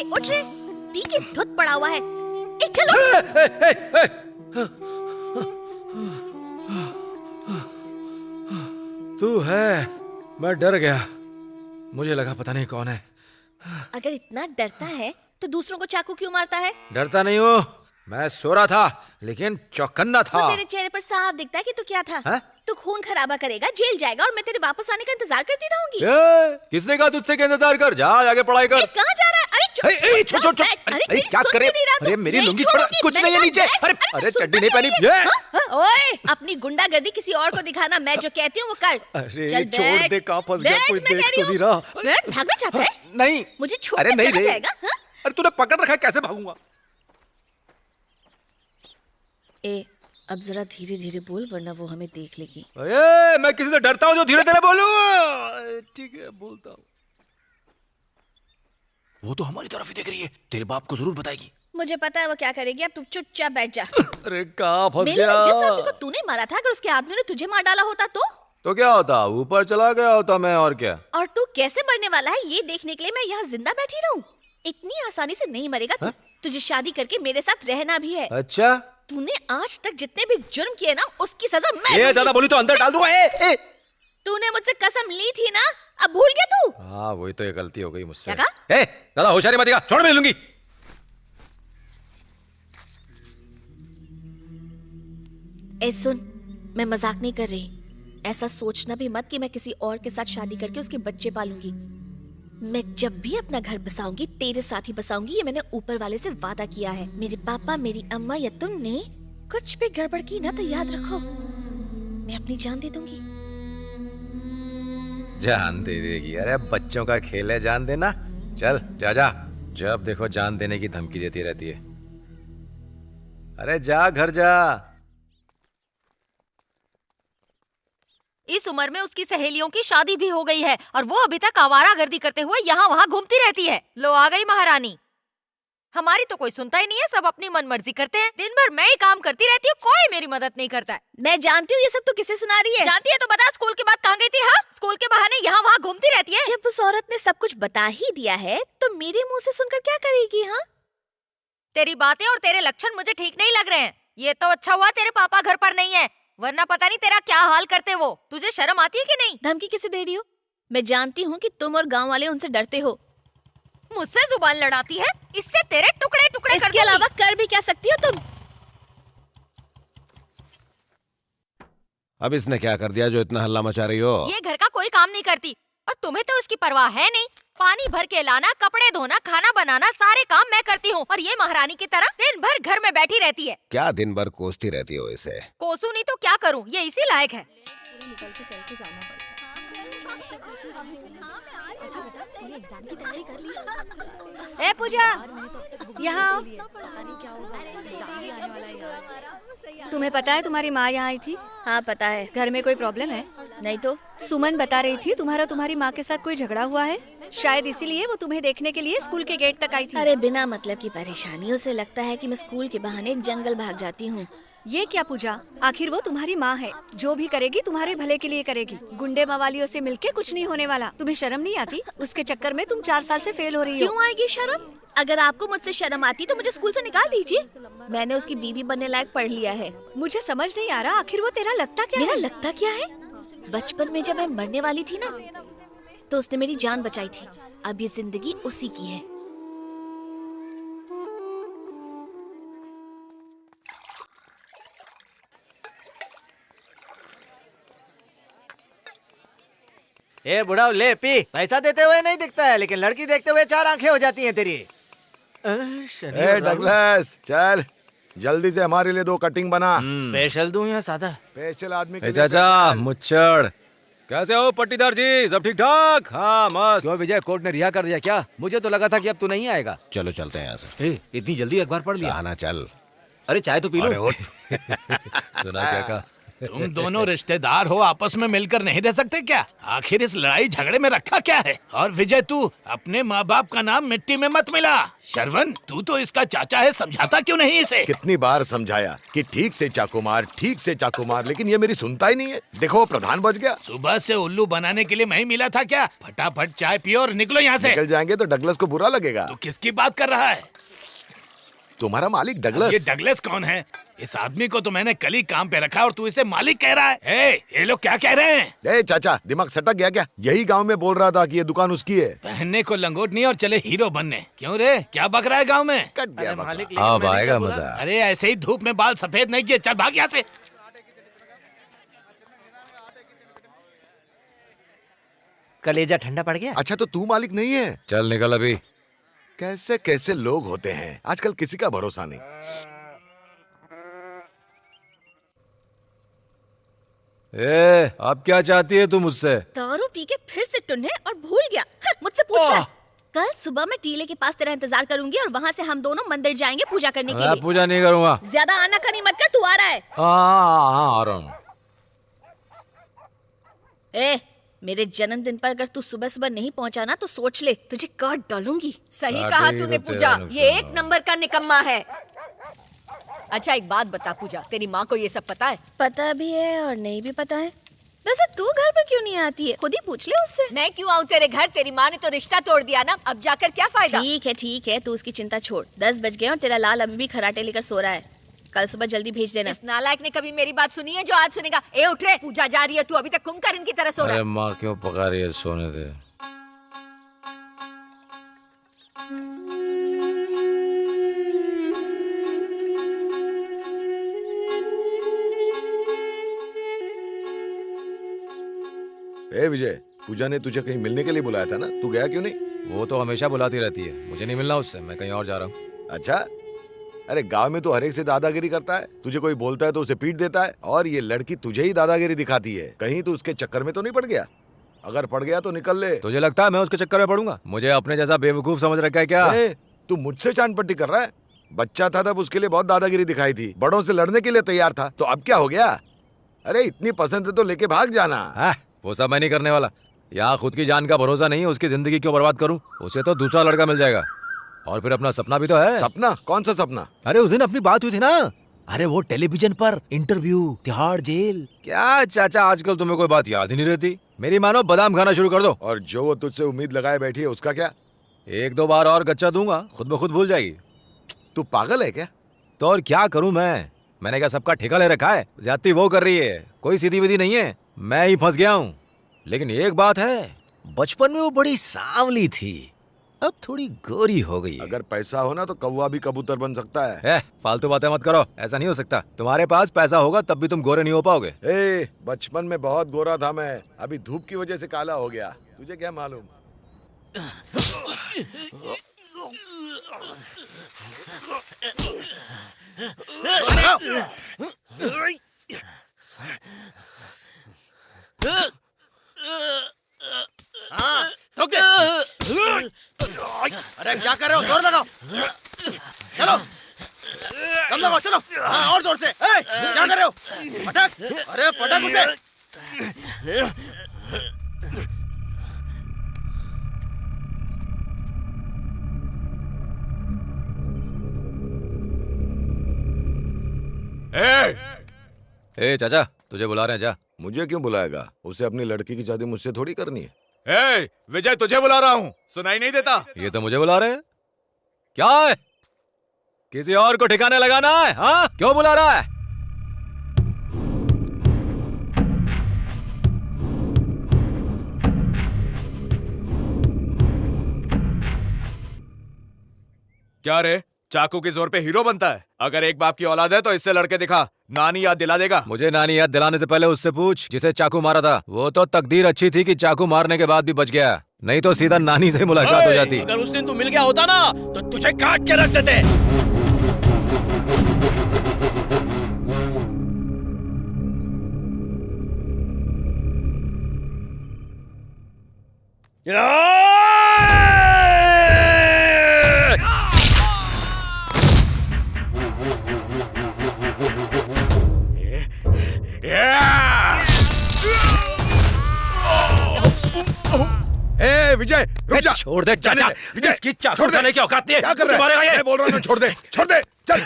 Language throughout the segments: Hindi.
उठ रे, पी के धुत पड़ा हुआ है। चलो। तू है, मैं डर गया, मुझे लगा पता नहीं कौन है। अगर इतना डरता है तो दूसरों को चाकू क्यों मारता है? डरता नहीं हूँ, मैं सो रहा था लेकिन चौकन्ना था। तो तेरे चेहरे पर साफ दिखता है कि तू क्या था। है? तू खून खराबा करेगा, जेल जाएगा और मैं तेरे वापस आने का इंतजार करती रहूंगी। किसने कहा तुझसे कि इंतजार कर? जा आगे पढ़ाई कर। कहाँ जा रहा है? अरे छोड़। अरे क्या करे? अरे मेरी लुंगी छोड़, कुछ नहीं है नीचे। अरे चड्डी नहीं पहनी। ओए, अपनी गुंडागर्दी किसी और को दिखाना, मैं जो कहती हूँ वो कर। अरे छोड़ दे, कहाँ फंस गया, कोई देख तो नहीं रहा। भागना चाहता है? नहीं, मुझे छोड़ के चला जाएगा? अरे तूने पकड़ रखा है, कैसे भागूंगा? अब जरा धीरे धीरे बोल वरना वो हमें देख लेगी। मैं किसी से डरता हूँ जो धीरे धीरे बोलूं? ठीक है, बोलता हूँ। वो तो हमारी तरफ ही देख रही है, तेरे बाप को जरूर बताएगी। मुझे पता है वो क्या करेगी, अब तुम चुपचाप बैठ जा। अरे कहाँ फंस गया? जिस आदमी को तूने मारा था, अगर उसके आदमी ने तुझे मार डाला होता तो क्या होता? ऊपर चला गया होता मैं, और क्या? और तू कैसे मरने वाला है ये देखने के लिए मैं यहाँ जिंदा बैठी रहूं? इतनी आसानी से नहीं मरेगा तू। तुझे शादी करके मेरे साथ रहना भी है। अच्छा, तूने आज तक जितने भी जुर्म किए ना, उसकी सजा मैं ये ज्यादा बोली तो अंदर डाल दूंगा। तूने मुझसे कसम ली थी ना, अब भूल गया तू? हाँ, वही तो, ये गलती हो गई मुझसे। क्या कहा? ज्यादा होशियारी मत दिखा, छोड़, मैं लूंगी। सुन, मैं मजाक नहीं कर रही। ऐसा सोचना भी मत कि मैं किसी और के साथ शादी करके उसके बच्चे पालूंगी। मैं जब भी अपना घर बसाऊंगी तेरे साथ ही बसाऊंगी, ये मैंने ऊपर वाले से वादा किया है। मेरे पापा, मेरी अम्मा या तुमने कुछ भी गड़बड़ की ना तो याद रखो, मैं अपनी जान दे दूंगी। जान दे देगी? अरे बच्चों का खेल है जान देना। चल जा जा, जब देखो जान देने की धमकी देती रहती है। अरे जा, घर जा। इस उम्र में उसकी सहेलियों की शादी भी हो गई है और वो अभी तक आवारागर्दी करते हुए यहाँ वहाँ घूमती रहती है। लो आ गई महारानी। हमारी तो कोई सुनता ही नहीं है, सब अपनी मनमर्जी करते हैं। दिन भर मैं ही काम करती रहती हूँ, कोई मेरी मदद नहीं करता है। मैं जानती हूँ ये सब तू किसे सुना रही है। जानती है तो बता, स्कूल के बाद कहाँ गई थी? हाँ, स्कूल के बहाने यहाँ वहाँ घूमती रहती है। जब उस औरत ने सब कुछ बता ही दिया है तो मेरे मुँह से सुनकर क्या करेगी? हाँ, तेरी बातें और तेरे लक्षण मुझे ठीक नहीं लग रहे हैं। ये तो अच्छा हुआ तेरे पापा घर पर नहीं है, वरना पता नहीं तेरा क्या हाल करते वो। तुझे शर्म आती है कि नहीं? धमकी किसे दे रही हो? मैं जानती हूँ कि तुम और गांव वाले उनसे डरते हो। मुझसे जुबान लड़ाती है, इससे तेरे टुकड़े टुकड़े कर दूंगी। इसके अलावा कर भी क्या सकती हो तुम? अब इसने क्या कर दिया जो इतना हल्ला मचा रही हो? ये घर का कोई काम नहीं करती और तुम्हें तो इसकी परवाह है नहीं। पानी भर के लाना, कपड़े धोना, खाना बनाना, सारे काम मैं करती हूँ और ये महारानी की तरह दिन भर घर में बैठी रहती है। क्या दिन भर कोसती रहती हो इसे? कोसू नहीं तो क्या करूँ, ये इसी लायक है। ए पूजा, यहाँ आओ। तुम्हें पता है तुम्हारी माँ यहाँ आई थी? हाँ पता है। घर में कोई प्रॉब्लम है? नहीं तो सुमन बता रही थी तुम्हारी माँ के साथ कोई झगड़ा हुआ है, शायद इसीलिए वो तुम्हें देखने के लिए स्कूल के गेट तक आई थी। अरे बिना मतलब की परेशानियों से लगता है कि मैं स्कूल के बहाने जंगल भाग जाती हूँ। ये क्या पूजा, आखिर वो तुम्हारी माँ है, जो भी करेगी तुम्हारे भले के लिए करेगी। गुंडे मवालियों से मिलके कुछ नहीं होने वाला। तुम्हें शर्म नहीं आती? उसके चक्कर में तुम 4 साल से फेल हो रही हो। क्यों आएगी शर्म? अगर आपको मुझसे शर्म आती तो मुझे स्कूल से निकाल दीजिए। मैंने उसकी बीवी बनने लायक पढ़ लिया है। मुझे समझ नहीं आ रहा, आखिर वो तेरा लगता क्या मेरा है? लगता क्या है? बचपन में जब मैं मरने वाली थी ना, तो उसने मेरी जान बचाई थी। अब ये जिंदगी उसी की है। ए बुढ़ाओ ले पी। पैसा देते हुए नहीं दिखता है, लेकिन लड़की देखते हुए 4 आंखें हो जाती हैं तेरी। ए डगलस, चल जल्दी से हमारे लिए 2 कटिंग बना। स्पेशल दूं या सादा? स्पेशल आदमी के चाचा मुच्छड़, कैसे हो पट्टीदार जी? सब ठीक ठाक? हाँ मस्त। क्यों विजय, कोर्ट ने रिहा कर दिया क्या? मुझे तो लगा था कि अब तू नहीं आएगा। चलो चलते हैं यहाँ से। इतनी जल्दी अखबार पढ़ लिया? आना चल। अरे चाय तो पी लो। अरे उठ। सुना क्या कहा? तुम दोनों रिश्तेदार हो, आपस में मिलकर नहीं रह सकते क्या? आखिर इस लड़ाई झगड़े में रखा क्या है? और विजय, तू अपने माँ बाप का नाम मिट्टी में मत मिला। श्रवण, तू तो इसका चाचा है, समझाता क्यों नहीं इसे? कितनी बार समझाया कि ठीक से चाकू मार, ठीक से चाकू मार, लेकिन ये मेरी सुनता ही नहीं है। देखो प्रधान बच गया। सुबह से उल्लू बनाने के लिए मैं ही मिला था क्या? फटाफट चाय पियो और निकलो यहाँ से। निकल जाएंगे तो डगलस को बुरा लगेगा। तू किसकी बात कर रहा है? तुम्हारा मालिक डगलस। ये डगलस कौन है? इस आदमी को तो मैंने कल ही काम पे रखा और तू इसे मालिक कह रहा है। ये लोग क्या कह रहे हैं? ए चाचा, दिमाग सटक गया क्या? यही गांव में बोल रहा था कि ये दुकान उसकी है। पहनने को लंगोट नहीं और चले हीरो बनने। क्यों रे, क्या बक रहा है गांव में? कट गया बकरा। मालिक, अब आएगा मजा। अरे ऐसे ही धूप में बाल सफेद नहीं किए, चल भाग यहाँ से। कलेजा ठंडा पड़ गया। अच्छा तो तू मालिक नहीं है? चल निकल अभी। कैसे कैसे लोग होते हैं आजकल, किसी का भरोसा नहीं। अब क्या चाहती है तू मुझसे? दारू पी के फिर से टुन्ने और भूल गया। मुझसे पूछ रहा है। कल सुबह मैं टीले के पास तेरा इंतजार करूंगी और वहाँ से हम दोनों मंदिर जाएंगे पूजा करने के मैं लिए। पूजा नहीं करूंगा। ज्यादा आनाकानी मत कर, तू आ रहा है। हाँ, आ रहा हूँ। मेरे जन्मदिन पर अगर तू सुबह सुबह नहीं पहुँचा ना तो सोच ले, तुझे काट डालूंगी। सही काटेगी कहा तो तूने तेरा पूजा, नुकसान ये एक होगा। नंबर का निकम्मा है। अच्छा एक बात बता पूजा, तेरी माँ को ये सब पता है? पता भी है और नहीं भी पता है। वैसे तू घर पर क्यों नहीं आती है? खुद ही पूछ ले उससे। मैं क्यों आऊँ तेरे घर? तेरी माँ ने तो रिश्ता तोड़ दिया ना, अब जाकर क्या फायदा? ठीक है, तू उसकी चिंता छोड़। 10 बज गए और तेरा लाल अभी भी खराटे लेकर सो रहा है। कल सुबह जल्दी भेज देना। इस नालायक ने कभी मेरी बात सुनी है जो आज सुनेगा? ए उठ रे, पूजा जा रही है, तू अभी तक कुंभकर्ण की तरह सो रहा अरे है। माँ क्यों पका रही है? सोने दे। ए विजय, पूजा ने तुझे कहीं मिलने के लिए बुलाया था ना, तू गया क्यों नहीं? वो तो हमेशा बुलाती रहती है, मुझे नहीं मिलना उससे, मैं कहीं और जा रहा हूँ। अच्छा, अरे गांव में तो हर एक से दादागिरी करता है। तुझे कोई बोलता है तो उसे पीट देता है, और ये लड़की तुझे ही दादागिरी दिखाती है। कहीं तू उसके चक्कर में तो नहीं पड़ गया? अगर पड़ गया तो निकल ले। तुझे लगता है मैं उसके चक्कर में पड़ूंगा? मुझे अपने जैसा बेवकूफ समझ रखा है क्या? तू मुझसे चांद पट्टी कर रहा है? बच्चा था तब उसके लिए बहुत दादागिरी दिखाई थी, बड़ों से लड़ने के लिए तैयार था, तो अब क्या हो गया? अरे इतनी पसंद है तो लेके भाग जाना। वो सब मैं नहीं करने वाला। यहाँ खुद की जान का भरोसा नहीं है, उसकी जिंदगी क्यों बर्बाद करूं? उसे तो दूसरा लड़का मिल जाएगा। और फिर अपना सपना भी तो है। सपना? कौन सा सपना? अरे उस दिन अपनी बात हुई थी ना। अरे वो टेलीविजन पर इंटरव्यू, तिहाड़ जेल। क्या चाचा, आजकल तुम्हें कोई बात याद ही नहीं रहती? मेरी मानो बादाम खाना शुरू कर दो। और जो वो तुझसे उम्मीद लगाए बैठी है उसका क्या? 1-2 बार और गच्चा दूंगा, खुद ब खुद भूल जाएगी। तू पागल है क्या? तो और क्या करूं मैंने क्या सबका ठेका ले रखा है? ज्यादती वो कर रही है, कोई सीधी विधि नहीं है, मैं ही फंस गया हूँ। लेकिन एक बात है, बचपन में वो बड़ी सांवली थी, अब थोड़ी गोरी हो गई है। अगर पैसा हो ना तो कौवा भी कबूतर बन सकता है। फालतू बातें मत करो, ऐसा नहीं हो सकता। तुम्हारे पास पैसा होगा तब भी तुम गोरे नहीं हो पाओगे। बचपन में बहुत गोरा था मैं, अभी धूप की वजह से काला हो गया। तुझे क्या मालूम? अरे क्या कर रहे हो? जोर लगाओ, चलो दम लगाओ, चलो। हाँ, और जोर से। क्या कर रहे हो? पटक, अरे पटक उसे। चाचा तुझे बुला रहे हैं, जा। मुझे क्यों बुलाएगा? उसे अपनी लड़की की शादी मुझसे थोड़ी करनी है। विजय, तुझे बुला रहा हूँ, सुनाई नहीं देता? ये तो मुझे बुला रहे हैं। क्या है? किसी और को ठिकाने लगाना है? हाँ, क्यों बुला रहा है? क्या रे, चाकू के जोर पे हीरो बनता है? अगर एक बाप की औलाद है तो इससे लड़के दिखा, नानी याद दिला देगा। मुझे नानी याद दिलाने से पहले उससे पूछ जिसे चाकू मारा था। वो तो तकदीर अच्छी थी कि चाकू मारने के बाद भी बच गया, नहीं तो सीधा नानी से मुलाकात हो जाती। अगर उस दिन तू मिल गया होता ना तो तुझे काट के रख देते। ए विजय रुक जा। छोड़ दे जाने चाचा, दे, विजय इसकी चाकू छोड़ दे। उठाने की औकात नहीं है। क्या कर तुझे मारेगा रहा है? ये? मैं बोल रहा हूँ ना, छोड़ दे, छोड़ दे, चल।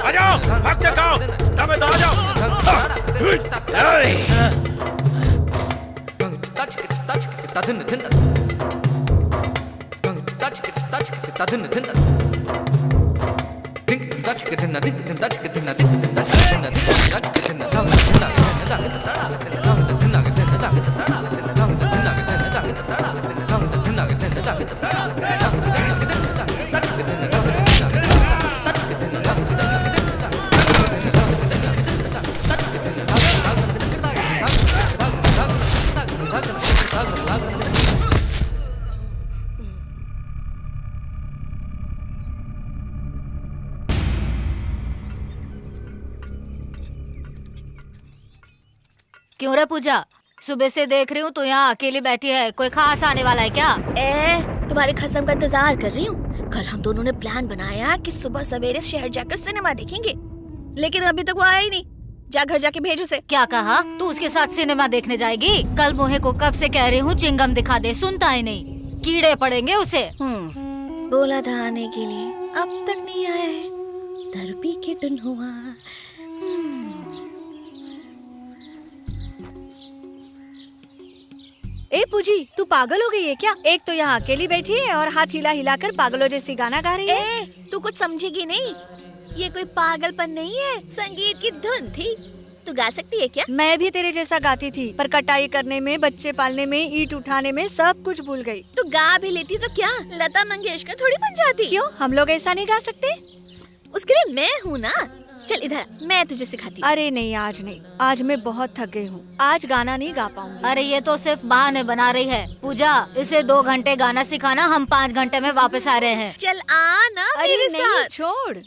आ जाओ, भागते कहो, दबे तो आ जाओ। क्यों रे पूजा, सुबह से देख रही हूँ तू यहाँ अकेली बैठी है, कोई खास आने वाला है क्या? तुम्हारे खसम का इंतजार कर रही हूँ। कल हम दोनों ने प्लान बनाया कि सुबह सवेरे शहर जाकर सिनेमा देखेंगे, लेकिन अभी तक वो आया ही नहीं। जा घर जाके भेज उसे। क्या कहा? तू उसके साथ सिनेमा देखने जाएगी? कल मोहे को कब से कह रही हूँ चिंगम दिखा दे, सुनता ही नहीं। कीड़े पड़ेंगे उसे। बोला था आने के लिए, अब तक नहीं आया है। दर पी के टन हुआ। ए पूजी, तू पागल हो गई है क्या? एक तो यहाँ अकेली बैठी है और हाथ हिला हिलाकर पागलों जैसी गाना गा रही है। तू कुछ समझेगी नहीं, ये कोई पागलपन नहीं है, संगीत की धुन थी। तू गा सकती है क्या? मैं भी तेरे जैसा गाती थी, पर कटाई करने में, बच्चे पालने में, ईंट उठाने में सब कुछ भूल गई। तू गा भी लेती तो क्या लता मंगेशकर थोड़ी बन जाती? क्यों, हम लोग ऐसा नहीं गा सकते? उसके लिए मैं हूँ ना। चल इधर, मैं तुझे सिखाती हूँ। अरे नहीं, आज नहीं, आज मैं बहुत थक गई हूँ, आज गाना नहीं गा पाऊंगी। अरे ये तो सिर्फ बहाने बना रही है। पूजा, इसे 2 घंटे गाना सिखाना, हम 5 घंटे में वापस आ रहे हैं। चल आ ना अरे मेरे नहीं, साथ। छोड़।